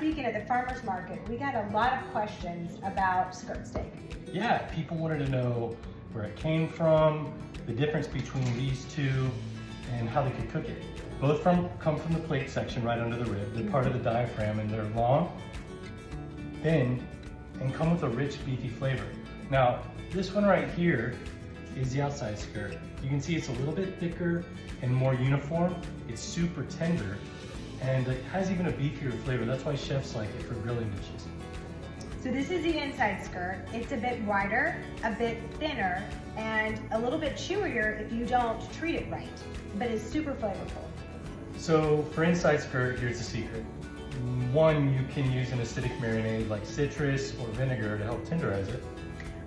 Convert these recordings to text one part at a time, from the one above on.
weekend at the farmer's market, we got a lot of questions about skirt steak. Yeah, people wanted to know where it came from, the difference between these two, and how they could cook it. Both come from the plate section right under the rib. They're part of the diaphragm, and they're long, thin, and come with a rich beefy flavor. Now, this one right here is the outside skirt. You can see it's a little bit thicker and more uniform. It's super tender, and it has even a beefier flavor. That's why chefs like it for grilling dishes. So this is the inside skirt. It's a bit wider, a bit thinner, and a little bit chewier if you don't treat it right, but it's super flavorful. So for inside skirt, here's the secret. One, you can use an acidic marinade like citrus or vinegar to help tenderize it.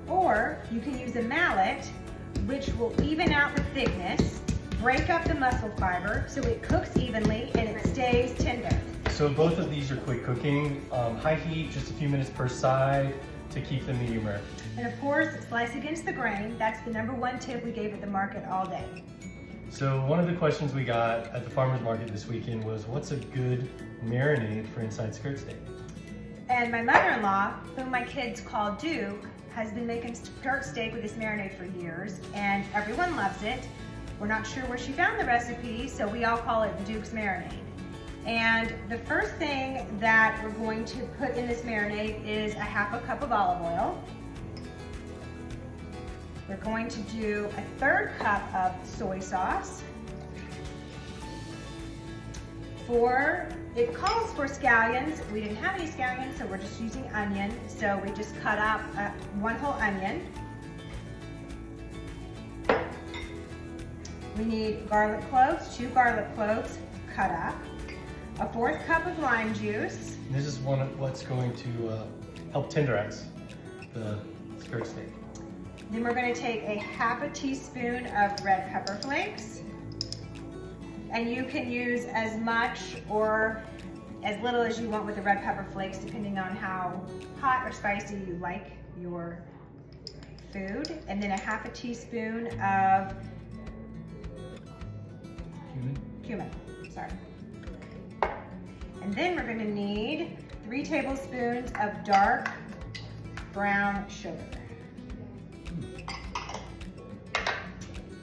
Or you can use a mallet, which will even out the thickness, break up the muscle fiber so it cooks evenly and it stays tender. So both of these are quick cooking, high heat, just a few minutes per side to keep them medium rare. And of course, slice against the grain. That's the #1 tip we gave at the market all day. So one of the questions we got at the farmer's market this weekend was, what's a good marinade for inside skirt steak? And my mother-in-law, whom my kids call Duke, has been making skirt steak with this marinade for years, and everyone loves it. We're not sure where she found the recipe, so we all call it Duke's marinade. And the first thing that we're going to put in this marinade is a ½ cup of olive oil. We're going to do a 1/3 cup of soy sauce. It calls for scallions. We didn't have any scallions, so we're just using onion. So we just cut up 1 whole onion. We need garlic cloves, 2 garlic cloves cut up. A 1/4 cup of lime juice. This is what's going to help tenderize the skirt steak. Then we're going to take a ½ teaspoon of red pepper flakes. And you can use as much or as little as you want with the red pepper flakes, depending on how hot or spicy you like your food. And then a ½ teaspoon of cumin. Sorry. And then we're going to need 3 tablespoons of dark brown sugar.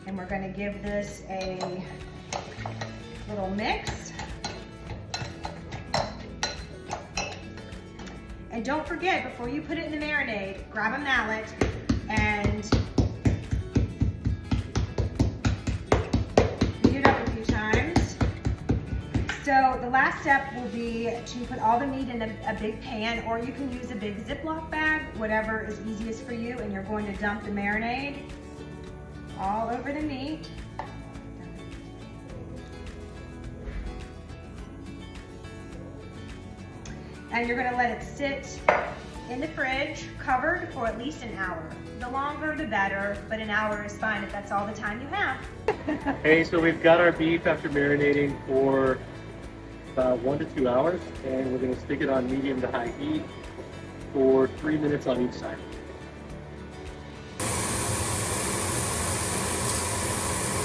And we're going to give this a little mix. And don't forget, before you put it in the marinade, grab a mallet and beat it up a few times. So the last step will be to put all the meat in a big pan, or you can use a big Ziploc bag, whatever is easiest for you, and you're going to dump the marinade all over the meat. And you're gonna let it sit in the fridge, covered for at least an hour. The longer, the better, but an hour is fine if that's all the time you have. Hey, so we've got our beef after marinating for about 1 to 2 hours, and we're gonna stick it on medium to high heat for 3 minutes on each side.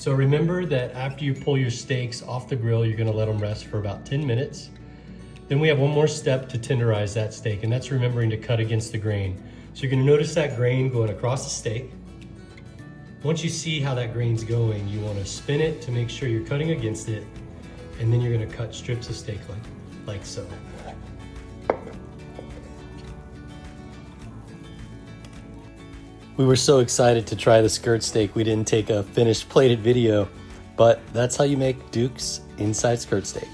So remember that after you pull your steaks off the grill, you're gonna let them rest for about 10 minutes. Then we have one more step to tenderize that steak, and that's remembering to cut against the grain. So you're gonna notice that grain going across the steak. Once you see how that grain's going, you wanna spin it to make sure you're cutting against it, and then you're gonna cut strips of steak like so. We were so excited to try the skirt steak, we didn't take a finished plated video, but that's how you make Duke's inside skirt steak.